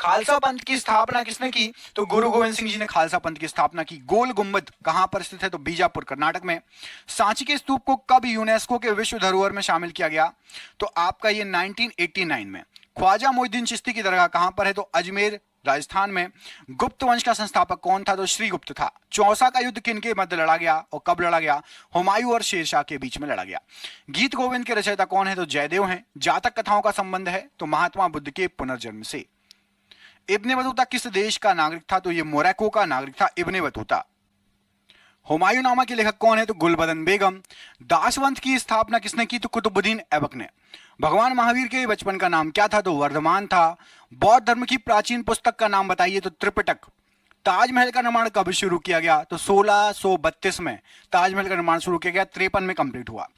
खालसा पंथ की स्थापना किसने की? तो गुरु गोविंद सिंह जी ने खालसा पंथ की स्थापना की। गोल गुंबद कहां पर स्थित है? तो बीजापुर कर्नाटक में। सांची के स्तूप को कब यूनेस्को के विश्व धरोहर में शामिल किया गया? तो आपका ये 1989 में। ख्वाजा मोइनुद्दीन चिश्ती की दरगाह कहां पर है? तो अजमेर राजस्थान में। गुप्त वंश का संस्थापक कौन था? तो श्रीगुप्त था। चौसा का युद्ध किन के मध्य लड़ा गया और कब लड़ा गया? हुमायूं और शेरशाह के बीच में लड़ा गया। गीत गोविंद के रचयिता कौन है? तो जयदेव हैं। जातक कथाओं का संबंध है तो महात्मा बुद्ध के पुनर्जन्म से। इब्ने बतूता किस देश का नागरिक था? तो ये मोरक्को का नागरिक था इब्ने बतूता। हुमायूं नामा के लेखक कौन है? तो गुलबदन बेगम। दासवंत की स्थापना किसने की? तो कुतुबुद्दीन ऐबक ने। भगवान महावीर के बचपन का नाम क्या था? तो वर्धमान था। बौद्ध धर्म की प्राचीन पुस्तक का नाम बताइए? तो त्रिपिटक। ताजमहल का निर्माण कब शुरू किया गया? तो 1632 में ताजमहल का निर्माण शुरू किया गया, 53 में कंप्लीट हुआ।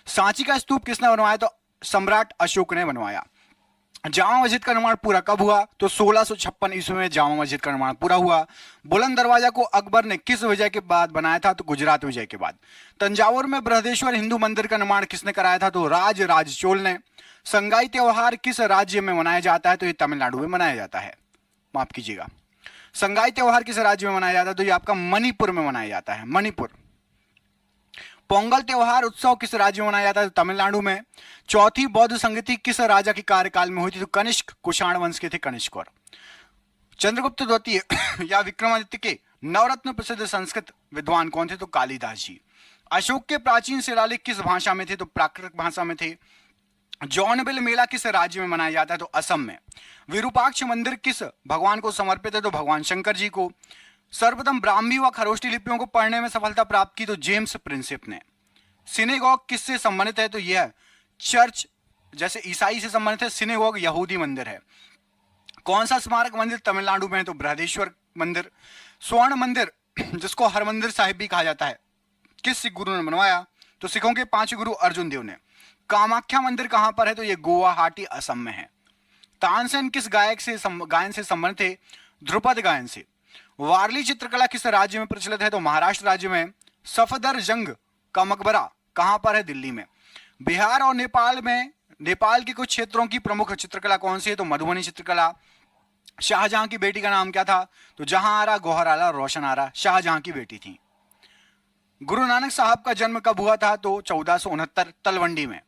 सांची का स्तूप किसने बनवाया? तो सम्राट अशोक ने बनवाया। जामा मस्जिद का निर्माण पूरा कब हुआ? तो 1656 ईस्वी में जामा मस्जिद का निर्माण पूरा हुआ। बुलंद दरवाजा को अकबर ने किस विजय के बाद बनाया था? तो गुजरात विजय के बाद। तंजावुर में बृहदेश्वर हिंदू मंदिर का निर्माण किसने कराया था? तो राज चोल ने। संगाई त्योहार किस राज्य में मनाया जाता है? तो ये तमिलनाडु में मनाया जाता है, माफ कीजिएगा। संगाई त्योहार किस राज्य में मनाया जाता है? तो ये आपका मणिपुर में मनाया जाता है, मणिपुर। पोंगल त्योहार उत्सव किस राज्य में मनाया जाता है? तो तमिलनाडु में। चौथी बौद्ध संगति किस राजा के कार्यकाल में हुई थी? तो कनिष्क, कुषाण वंश के थे कनिष्क। और चंद्रगुप्त द्वितीय या विक्रमादित्य के नवरत्न प्रसिद्ध संस्कृत विद्वान कौन थे? तो कालिदास जी। अशोक के प्राचीन शिलालेख किस भाषा में थे? तो प्राकृत भाषा में थे। जौनबिल मेला किस राज्य में मनाया जाता है? तो असम में। विरूपाक्ष मंदिर किस भगवान को समर्पित है? तो भगवान शंकर जी को। सर्वप्रथम ब्राह्मी व खरोष्टी लिपियों को पढ़ने में सफलता प्राप्त की? तो जेम्स प्रिंसिप ने। सिनेगॉग किससे संबंधित है? तो यह चर्च जैसे ईसाई से संबंधित है। सिनेगॉग यहूदी मंदिर है। कौन सा स्मारक मंदिर तमिलनाडु में है? तो बृहदेश्वर मंदिर। स्वर्ण मंदिर जिसको हरमंदिर साहिब भी कहा जाता है, किस सिख गुरु ने बनवाया? तो सिखों के 5 गुरु अर्जुन देव ने। कामाख्या मंदिर कहां पर है? तो यह गुवाहाटी असम में है। तानसेन किस गायन से संबंधित है? ध्रुपद गायन से। वारली चित्रकला किस राज्य में प्रचलित है? तो महाराष्ट्र राज्य में। सफदरजंग का मकबरा कहां पर है? दिल्ली में। बिहार और नेपाल में नेपाल के कुछ क्षेत्रों की प्रमुख चित्रकला कौन सी है? तो मधुबनी चित्रकला। शाहजहां की बेटी का नाम क्या था? तो जहां आरा, गौहर आला, रोशन आरा शाहजहां की बेटी थी। गुरु नानक साहब का जन्म कब हुआ था? तो 1469 तलवंडी में।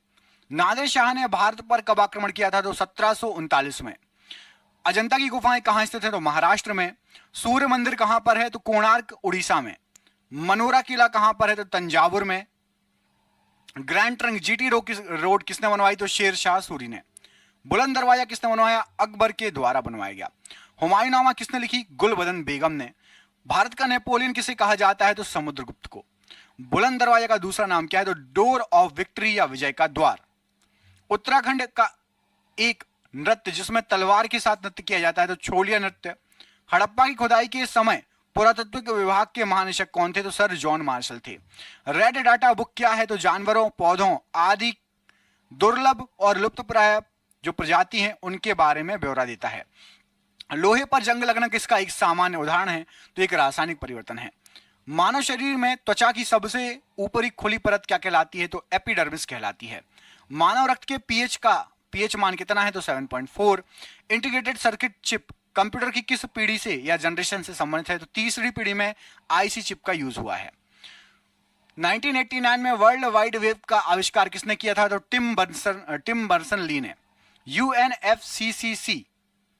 नादिर शाह ने भारत पर कब आक्रमण किया था? तो 1739 में। अजंता की गुफाएं कहां स्थित है? तो महाराष्ट्र में। सूर्य मंदिर कहां पर है? तो कोणार्क उड़ीसा में। मनोरा किला कहां पर है? तो तंजावुर में। ग्रैंड ट्रंक जीटी रोड किसने बनवाई? तो शेर शाह सूरी ने। बुलंद दरवाजा किसने बनवाया? अकबर के द्वारा बनवाया गया। हुमायूं नामा किसने लिखी? गुलबदन बेगम ने। भारत का नेपोलियन किसे कहा जाता है? तो समुद्रगुप्त को। बुलंद दरवाजा का दूसरा नाम क्या है? तो डोर ऑफ विक्ट्री या विजय का द्वार। उत्तराखंड का एक नृत्य जिसमें तलवार के साथ नृत्य किया जाता है तो छोलिया नृत्य। हड़प्पा की खुदाई के समय पुरातत्व विभाग के महानिदेशक कौन थे? तो सर जॉन मार्शल थे। रेड डाटा बुक क्या है? तो जानवरों, पौधों आदि दुर्लभ और लुप्तप्राय जो प्रजाति हैं उनके बारे में ब्यौरा देता है। लोहे पर जंग लगना किसका एक सामान्य उदाहरण है? तो एक रासायनिक परिवर्तन है। मानव शरीर में त्वचा की सबसे ऊपरी खुली परत क्या कहलाती है? तो एपिडर्मिस कहलाती है। मानव रक्त के पीएच मान कितना है? तो 7.4। इंटीग्रेटेड सर्किट चिप कंप्यूटर की किस पीढ़ी से या जनरेशन से संबंधित है? तो तीसरी पीढ़ी में आईसी चिप का यूज हुआ है। 1989 में वर्ल्ड वाइड वेब का आविष्कार किसने किया था? तो टिम बर्नर्स ली ने। यूएनएफसीसीसी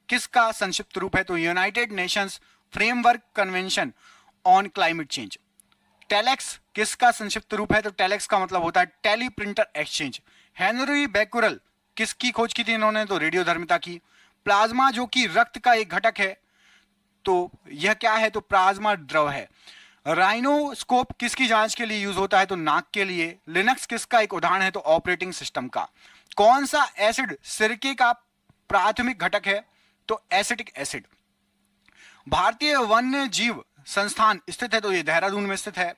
किसका संक्षिप्त रूप है? तो United Nations framework convention on climate change. Telex किसका संक्षिप्त रूप है? तो टेलेक्स का मतलब होता है teleprinter exchange. Henry Becquerel किसकी खोज की थी इन्होंने? तो रेडियोधर्मिता की। प्लाज्मा जो कि रक्त का एक घटक है, तो यह क्या है? तो प्लाज्मा द्रव है। राइनोस्कोप किसकी जांच के लिए यूज होता है? तो नाक के लिए। लिनक्स किसका एक उदाहरण है? तो ऑपरेटिंग सिस्टम का। कौन सा एसिड सिरके का प्राथमिक घटक है? तो एसिटिक एसिड। भारतीय वन्य जीव संस्थान स्थित है? तो यह देहरादून में स्थित है।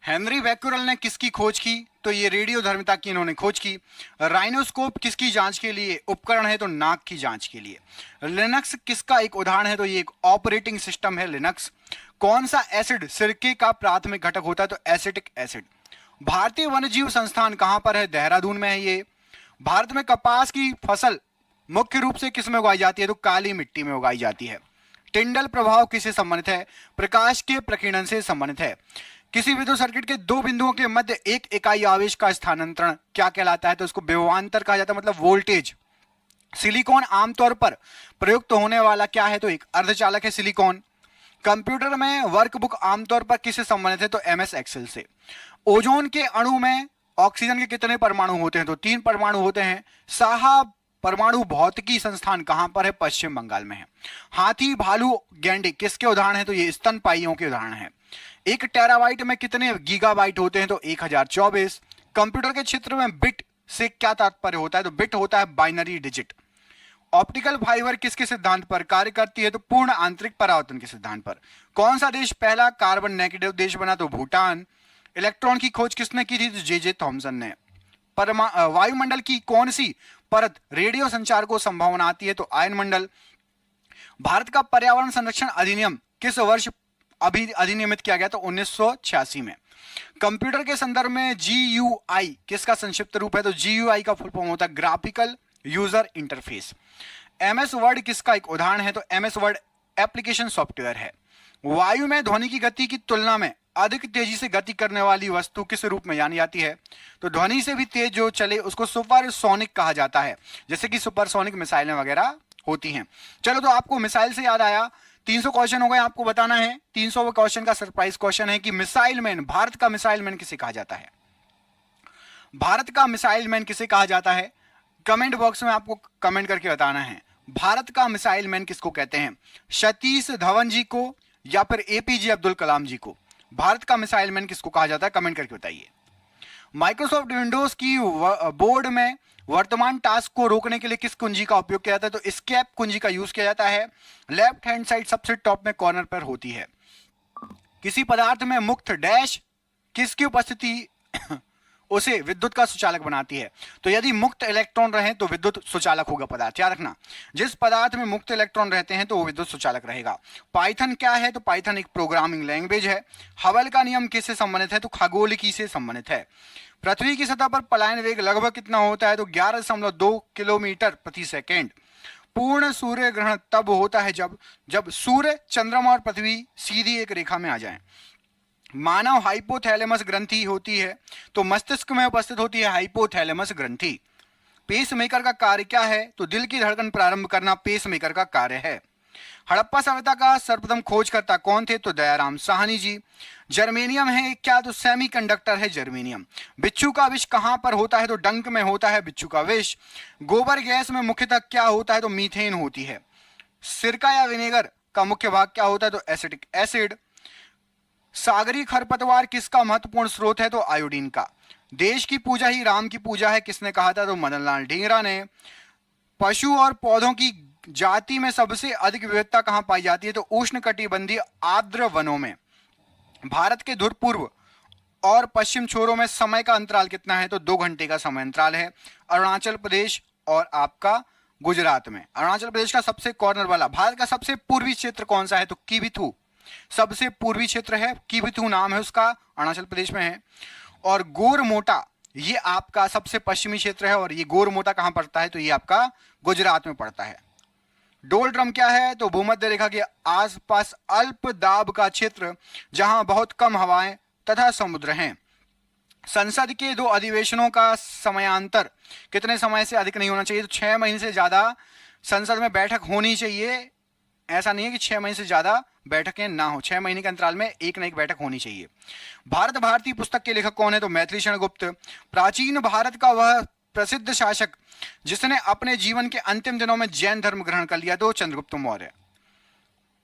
हेनरी बैकुरल ने किसकी खोज की? तो ये रेडियोधर्मिता की इन्होंने खोज की। राइनोस्कोप किसकी जांच के लिए उपकरण है? तो नाक की जांच के लिए। लिनक्स किसका एक उदाहरण है? तो ये एक ऑपरेटिंग सिस्टम है लिनक्स। कौन सा एसिड सिरके का प्राथमिक घटक होता है? तो एसिटिक एसिड। भारतीय वन्यजीव संस्थान कहां पर है? देहरादून में है ये। भारत में कपास की फसल मुख्य रूप से किस में उगाई जाती है? तो काली मिट्टी में उगाई जाती है। टिंडल प्रभाव किससे संबंधित है? प्रकाश के प्रकीर्णन से संबंधित है। किसी विद्युत सर्किट के दो बिंदुओं के मध्य एक इकाई आवेश का स्थानांतरण क्या कहलाता है? तो इसको विभवांतर कहा जाता है, मतलब वोल्टेज। सिलिकॉन आमतौर पर प्रयुक्त होने वाला क्या है? तो एक अर्धचालक है सिलिकॉन। कंप्यूटर में वर्कबुक आमतौर पर किससे संबंधित है? तो MS एक्सेल से। ओजोन के अणु में ऑक्सीजन के कितने परमाणु होते हैं? तो 3 परमाणु होते हैं। साहा परमाणु भौतिकी संस्थान कहां पर है? पश्चिम बंगाल में है। हाथी, भालू, गैंडे किसके उदाहरण है? तो ये स्तनपायियों के उदाहरण है। 1 टेराबाइट में कितने गीगाबाइट होते हैं? तो 1024। कंप्यूटर के क्षेत्र में बिट से क्या तात्पर्य होता है? तो बिट होता है बाइनरी डिजिट। ऑप्टिकल फाइबर किसके सिद्धांत पर कार्य करती है? तो पूर्ण आंतरिक परावर्तन के सिद्धांत पर। कौन सा देश पहला कार्बन नेगेटिव देश बना? तो भूटान। इलेक्ट्रॉन की खोज किसने की थी? तो जे थॉमसन ने। वायुमंडल की कौन सी परत रेडियो संचार को संभव बनाती है? तो आयनमंडल। भारत का पर्यावरण संरक्षण अधिनियम किस वर्ष अधिनियमित किया गया? तो 1986 में। कंप्यूटर के संदर्भ में GUI किसका संक्षिप्त रूप है? तो GUI का फुल फॉर्म होता है graphical user interface. MS word किसका एक उदाहरण है? तो MS वर्ड एप्लीकेशन सॉफ्टवेयर है। वायु में ध्वनि की गति की तुलना में अधिक तेजी से गति करने वाली वस्तु किस रूप में जानी जाती है? तो ध्वनि से भी तेज जो चले उसको सुपरसोनिक कहा जाता है, जैसे कि सुपरसोनिक मिसाइलें वगैरह होती हैं। चलो, तो आपको मिसाइल से याद आया, 300 क्वेश्चन हो गए, आपको बताना है 300 क्वेश्चन का सरप्राइज क्वेश्चन है कि मिसाइल मैन, भारत का मिसाइल मैन किसे कहा जाता है? भारत का मिसाइल मैन किसे कहा जाता है? कमेंट बॉक्स में आपको कमेंट करके बताना है, भारत का मिसाइल मैन किसको कहते हैं? सतीश धवन जी को या फिर APJ अब्दुल कलाम जी को? भारत का मिसाइल मैन किसको कहा जाता है? कमेंट करके बताइए। माइक्रोसॉफ्ट विंडोज की बोर्ड में वर्तमान टास्क को रोकने के लिए किस कुंजी का उपयोग किया जाता है? तो एस्केप कुंजी का यूज किया जाता है। लेफ्ट हैंड साइड सबसे टॉप में कॉर्नर पर होती है। किसी पदार्थ में मुक्त डैश किसकी उपस्थिति उसे विद्युत का सुचालक बनाती है? तो यदि मुक्त इलेक्ट्रॉन रहे तो विद्युत सुचालक होगा पदार्थ, याद रखना। जिस पदार्थ में मुक्त इलेक्ट्रॉन रहते हैं तो वो विद्युत सुचालक रहेगा। पाइथन क्या है? तो पाइथन एक प्रोग्रामिंग लैंग्वेज है। हबल का नियम किससे संबंधित है? तो खगोलिकी से संबंधित है। पृथ्वी की सतह पर पलायन वेग लगभग कितना होता है? तो 11.2 किलोमीटर प्रति सेकेंड। पूर्ण सूर्य ग्रहण तब होता है जब सूर्य, चंद्रमा और पृथ्वी सीधी एक रेखा में आ जाएं। मानव हाइपोथैलेमस ग्रंथि होती है तो मस्तिष्क में उपस्थित होती है हाइपोथैलेमस ग्रंथि। पेसमेकर का कार्य क्या है? तो दिल की धड़कन प्रारंभ करना पेसमेकर का कार्य है। हड़प्पा सभ्यता का सर्वप्रथम खोजकर्ता कौन थे? तो दयाराम साहनी जी। जर्मेनियम है क्या? तो सेमीकंडक्टर है जर्मेनियम। बिच्छू का विष कहां पर होता है? तो डंक में होता है बिच्छू का विष। गोबर गैस में मुख्यतः क्या होता है? तो मीथेन होती है। सिरका या विनेगर का मुख्य भाग क्या होता है? तो एसिटिक एसिड। सागरी खरपतवार किसका महत्वपूर्ण स्रोत है? तो आयोडीन का। देश की पूजा ही राम की पूजा है किसने कहा था? तो मदनलाल ढींगरा ने। पशु और पौधों की जाति में सबसे अधिक विविधता कहां पाई जाती है? तो उष्णकटिबंधीय आर्द्र वनों में। भारत के ध्रुव पूर्व और पश्चिम छोरों में समय का अंतराल कितना है? तो 2 घंटे का समय अंतराल है। अरुणाचल प्रदेश और आपका गुजरात में। अरुणाचल प्रदेश का सबसे कॉर्नर वाला। भारत का सबसे पूर्वी क्षेत्र कौन सा है? तो किबिथू सबसे पूर्वी क्षेत्र है, किबिथू नाम है उसका, अरुणाचल प्रदेश में है। और गोरमोटा ये आपका सबसे पश्चिमी क्षेत्र है, और ये गोरमोटा कहां पड़ता है? तो ये आपका गुजरात में पड़ता है। डोलड्रम क्या है? तो भूमध्य रेखा के आसपास अल्प दाब का क्षेत्र जहां बहुत कम हवाएं तथा समुद्र हैं। संसद के 2 अधिवेशनों का समयांतर कितने समय से अधिक नहीं होना चाहिए? तो 6 महीने से ज्यादा संसद में बैठक होनी चाहिए। ऐसा नहीं है कि 6 महीने से ज्यादा बैठकें ना हो, 6 महीने के अंतराल में एक न एक बैठक होनी चाहिए। भारत भारती पुस्तक के लेखक कौन है? तो मैथिली शरण गुप्त। प्राचीन भारत का वह प्रसिद्ध शासक जिसने अपने जीवन के अंतिम दिनों में जैन धर्म ग्रहण कर लिया? तो चंद्रगुप्त मौर्य।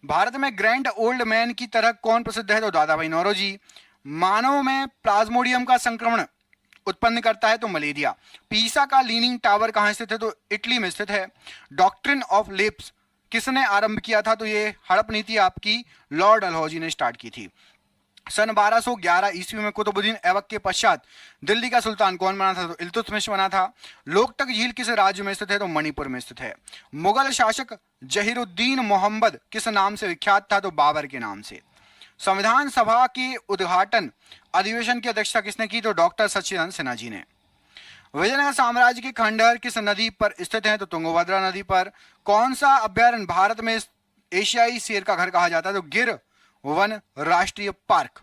भारत में ग्रैंड ओल्ड मैन की तरह कौन प्रसिद्ध है? तो दादा भाई नौरोजी। मानव में प्लाज्मोडियम का संक्रमण उत्पन्न करता है? तो मलेरिया। पीसा का लीनिंग टावर कहां स्थित है? तो इटली में स्थित है। डॉक्ट्रिन ऑफ लेप्स किसने आरंभ किया था? तो ये हड़प नीति आपकी लॉर्ड डलहौजी ने स्टार्ट की थी। सन 1211 ईस्वी में कुतुबुद्दीन ऐबक के पश्चात दिल्ली का सुल्तान कौन बना था? तो इल्तुतमिश बना था। लोकटक झील किस राज्य में स्थित है? तो मणिपुर में स्थित है। मुगल शासक जहीरुद्दीन मोहम्मद किस नाम से विख्यात था? तो बाबर के नाम से। संविधान सभा के उद्घाटन अधिवेशन की अध्यक्षता किसने की? तो डॉक्टर सच्चिदानंद सिन्हा जी ने। विजयनगर साम्राज्य के खंडहर किस नदी पर स्थित हैं? तो तुंगभद्रा नदी पर। कौन सा अभयारण्य भारत में एशियाई शेर का घर कहा जाता है? तो गिर वन राष्ट्रीय पार्क,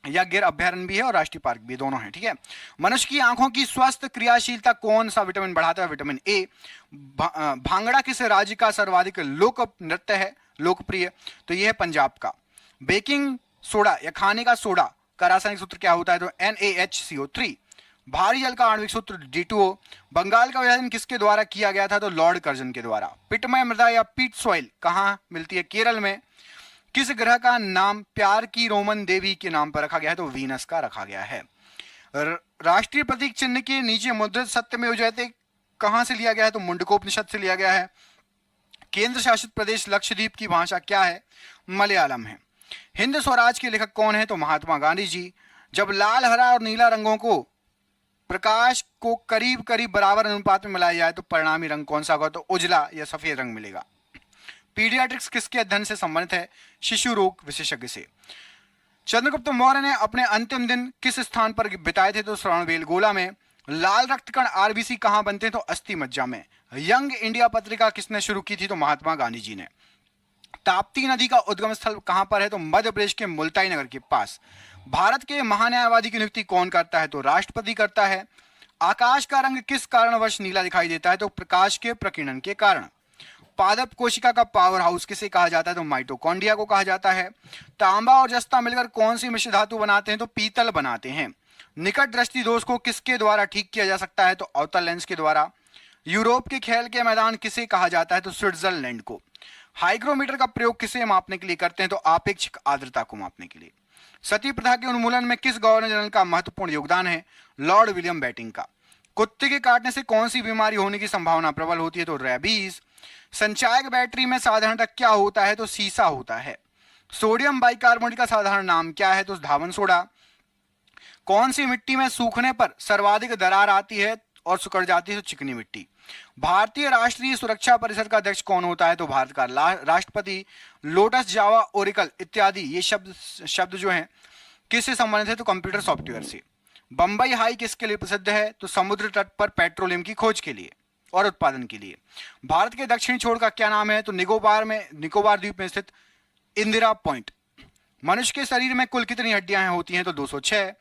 या गिर अभयारण्य भी है और राष्ट्रीय पार्क भी, दोनों है, ठीक है। मनुष्य की आंखों की स्वस्थ क्रियाशीलता कौन सा विटामिन बढ़ाता है? Vitamin A. भांगड़ा किस राज्य का सर्वाधिक लोक नृत्य है, लोकप्रिय? तो यह है पंजाब का। बेकिंग सोडा या खाने का सोडा का रासायनिक सूत्र क्या होता है? तो NaHCO3। भारी जल का आणविक सूत्र D2O। बंगाल का विभाजन किसके द्वारा किया गया था? तो लॉर्ड कर्जन के द्वारा। पिटमय मृदा या पीट सॉइल कहाँ मिलती है? केरल में। किस ग्रह का नाम प्यार की रोमन देवी के नाम पर रखा गया है? तो वीनस का रखा गया है। राष्ट्रीय प्रतीक चिन्ह के नीचे मुद्रित सत्यमेव जयते कहां से लिया गया है? तो मुंडकोपनिषद से लिया गया है। केंद्र शासित प्रदेश लक्षद्वीप की भाषा क्या है? मलयालम है। हिंद स्वराज के लेखक कौन है? तो महात्मा गांधी जी। जब लाल, हरा और नीला रंगों को प्रकाश को करीब करीब बराबर अनुपात में मिलाया जाए तो परिणामी रंग कौन सा होगा? तो उजला या सफेद रंग मिलेगा। पीडियाट्रिक्स किसके अध्ययन से संबंधित है? शिशु रोग विशेषज्ञ से। चंद्रगुप्त मौर्य ने अपने अंतिम दिन किस स्थान पर बिताए थे? तो श्रवणबेलगोला में। लाल रक्त कण आरबीसी कहां बनते हैं? तो अस्थि मज्जा में। यंग इंडिया पत्रिका किसने शुरू की थी? तो महात्मा गांधी जी ने। ताप्ती नदी का उद्गम स्थल कहां पर है? तो मध्य प्रदेश के मुल्ताई नगर के पास। भारत के महान्यायवादी की नियुक्ति कौन करता है? तो राष्ट्रपति करता है। आकाश का रंग किस कारणवश नीला दिखाई देता है? तो प्रकाश के प्रकीर्णन के कारण। पादप कोशिका का पावर हाउस किसे कहा जाता है? तो माइटोकॉन्ड्रिया को कहा जाता है। तांबा और जस्ता मिलकर कौन सी मिश्र धातु बनाते हैं? तो पीतल बनाते हैं। निकट दृष्टि दोष को किसके द्वारा ठीक किया जा सकता है? तो अवतल लेंस के द्वारा। यूरोप के खेल के मैदान किसे कहा जाता है? तो स्विट्जरलैंड को। हाइग्रोमीटर का प्रयोग किसे मापने के लिए करते हैं? तो आपेक्षिक आर्द्रता को मापने के लिए। सती प्रथा के उन्मूलन में किस गवर्नर जनरल का महत्वपूर्ण योगदान है? लॉर्ड विलियम बेटिंग का। कुत्ते के काटने से कौन सी बीमारी होने की संभावना प्रबल होती है? तो रेबीज। संचायक बैटरी में साधारणतः क्या होता है? तो सीसा होता है। सोडियम बाइकार्बोनेट का साधारण नाम क्या है? तो धावन सोडा। कौन सी मिट्टी में सूखने पर सर्वाधिक दरार आती है और सिकुड़ जाती है? तो चिकनी मिट्टी। भारतीय राष्ट्रीय सुरक्षा परिषद का अध्यक्ष कौन होता है? तो भारत का राष्ट्रपति। लोटस, जावा, ओरेकल इत्यादि ये शब्द जो हैं किससे संबंधित है? तो कंप्यूटर सॉफ्टवेयर से। बंबई हाई किसके लिए प्रसिद्ध है? तो समुद्र तट पर पेट्रोलियम की खोज के लिए और उत्पादन के लिए। भारत के दक्षिणी छोर का क्या नाम है? तो निकोबार द्वीप में स्थित इंदिरा पॉइंट। मनुष्य के शरीर में कुल कितनी हड्डियां होती हैं? तो 206।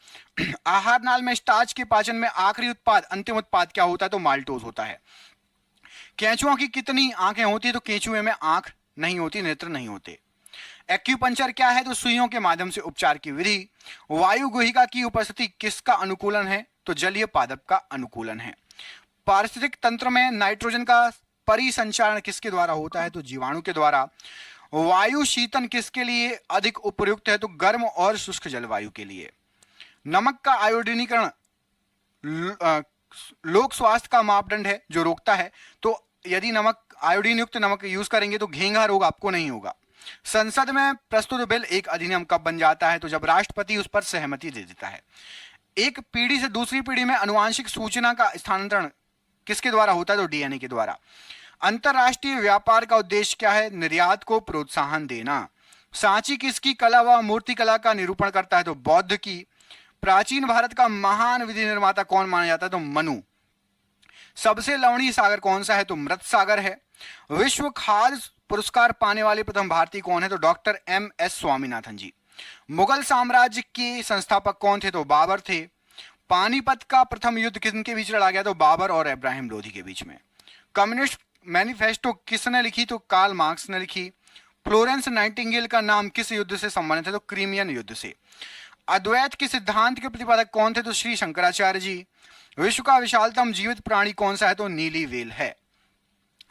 आहार नाल में स्टार्च के पाचन में आखिरी उत्पाद, अंतिम उत्पाद क्या होता है? तो माल्टोज होता है। केंचुओं की कितनी आंखें होती है? तो केंचुए में आंख नहीं होती, नेत्र नहीं होते। एक्यूपंक्चर क्या है? तो सुइयों के माध्यम से उपचार की विधि। वायु गुहिका की उपस्थिति किसका अनुकूलन है? तो जलीय पादप का अनुकूलन है। पारिस्थितिक तंत्र में नाइट्रोजन का परिसंचारण किसके द्वारा होता है? तो जीवाणु के द्वारा। वायु शीतन किसके लिए अधिक उपयुक्त है? तो गर्म और शुष्क जलवायु के लिए। नमक का आयोडीनीकरण लोक स्वास्थ्य का मापदंड है जो रोकता है, तो यदि आयोडीन युक्त नमक यूज करेंगे तो घेंघा रोग आपको नहीं होगा। संसद में प्रस्तुत बिल एक अधिनियम कब बन जाता है? तो जब राष्ट्रपति उस पर सहमति दे देता है। एक पीढ़ी से दूसरी पीढ़ी में अनुवांशिक सूचना का स्थानांतरण किसके द्वारा होता है? तो डीएनए के द्वारा। अंतरराष्ट्रीय व्यापार का उद्देश्य क्या है? निर्यात को प्रोत्साहन देना। सांची किसकी कला व मूर्ति कला का निरूपण करता है? तो बौद्ध की। प्राचीन भारत का महान विधि निर्माता कौन माना जाता है? तो मनु। सबसे लवणीय सागर कौन सा है? तो मृत सागर है। विश्व खाद्य पुरस्कार पाने वाले प्रथम भारतीय कौन है? तो डॉक्टर MS स्वामीनाथन जी। मुगल साम्राज्य के संस्थापक कौन थे? तो बाबर थे। पानीपत का प्रथम युद्ध किनके बीच लड़ा गया? तो बाबर और इब्राहिम लोधी के बीच में। कम्युनिस्ट मैनिफेस्टो किसने लिखी? तो कार्ल मार्क्स ने लिखी। फ्लोरेंस नाइटिंगेल का नाम किस युद्ध से संबंधित है? तो क्रीमियन युद्ध से। अद्वैत के सिद्धांत के प्रतिपादक कौन थे? तो श्री शंकराचार्य जी। विश्व का विशालतम जीवित प्राणी कौन सा है? तो नीली व्हेल है।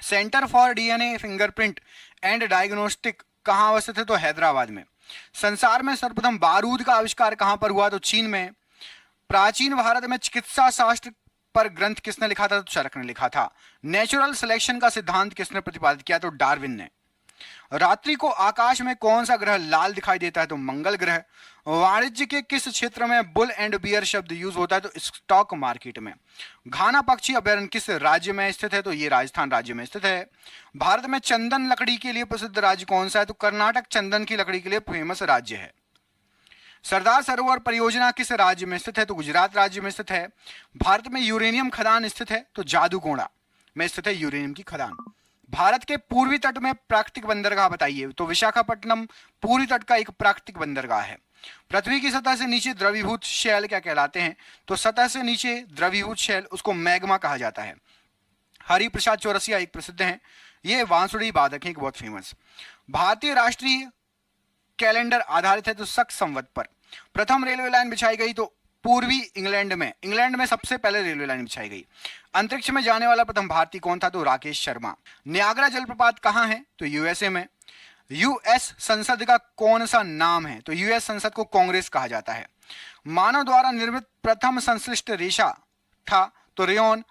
Centre for DNA fingerprint and diagnostic कहां अवस्थित है? तो हैदराबाद में। संसार में सर्वप्रथम बारूद का आविष्कार कहां पर हुआ? तो चीन में। प्राचीन भारत में चिकित्सा शास्त्र पर ग्रंथ किसने लिखा था? तो चरक ने लिखा था। नेचुरल सिलेक्शन का सिद्धांत किसने प्रतिपादित किया? तो डार्विन ने। रात्रि को आकाश में कौन सा ग्रह लाल दिखाई देता है? तो मंगल ग्रह। वाणिज्य के किस क्षेत्र में बुल एंड बियर शब्द यूज होता है? तो स्टॉक मार्केट में। घाना पक्षी अभयारण्य किस राज्य में स्थित है? तो ये राजस्थान राज्य में स्थित है। भारत में चंदन लकड़ी के लिए प्रसिद्ध राज्य कौन सा है? तो कर्नाटक चंदन की लकड़ी के लिए फेमस राज्य है। सरदार सरोवर परियोजना किस राज्य में स्थित है? तो गुजरात राज्य में स्थित है। भारत में यूरेनियम खदान स्थित है? तो जादूकोड़ा में स्थित है यूरेनियम की खदान। भारत के पूर्वी तट में प्राकृतिक बंदरगाह बताइए। तो विशाखापट्टनम पूर्वी तट का एक प्राकृतिक बंदरगाह है। पृथ्वी की सतह से नीचे द्रवीभूत शैल क्या कहलाते हैं? तो सतह से नीचे द्रवीभूत शैल उसको मैग्मा कहा जाता है। हरिप्रसाद चौरसिया एक प्रसिद्ध हैं, ये बांसुरी वादक हैं, एक बहुत फेमस। भारतीय राष्ट्रीय कैलेंडर आधारित है तो शक संवत पर। प्रथम रेलवे लाइन बिछाई गई तो पूर्वी इंग्लैंड में सबसे पहले रेलवे लाइन बिछाई गई। अंतरिक्ष में जाने वाला प्रथम भारतीय कौन था? तो राकेश शर्मा। नियाग्रा जलप्रपात कहाँ है? तो यूएसए में। यूएस संसद का कौन सा नाम है? तो यूएस संसद को कांग्रेस कहा जाता है। मानव द्वारा निर्मित प्रथम संश्लिष्ट रेशा था? तो रेयॉन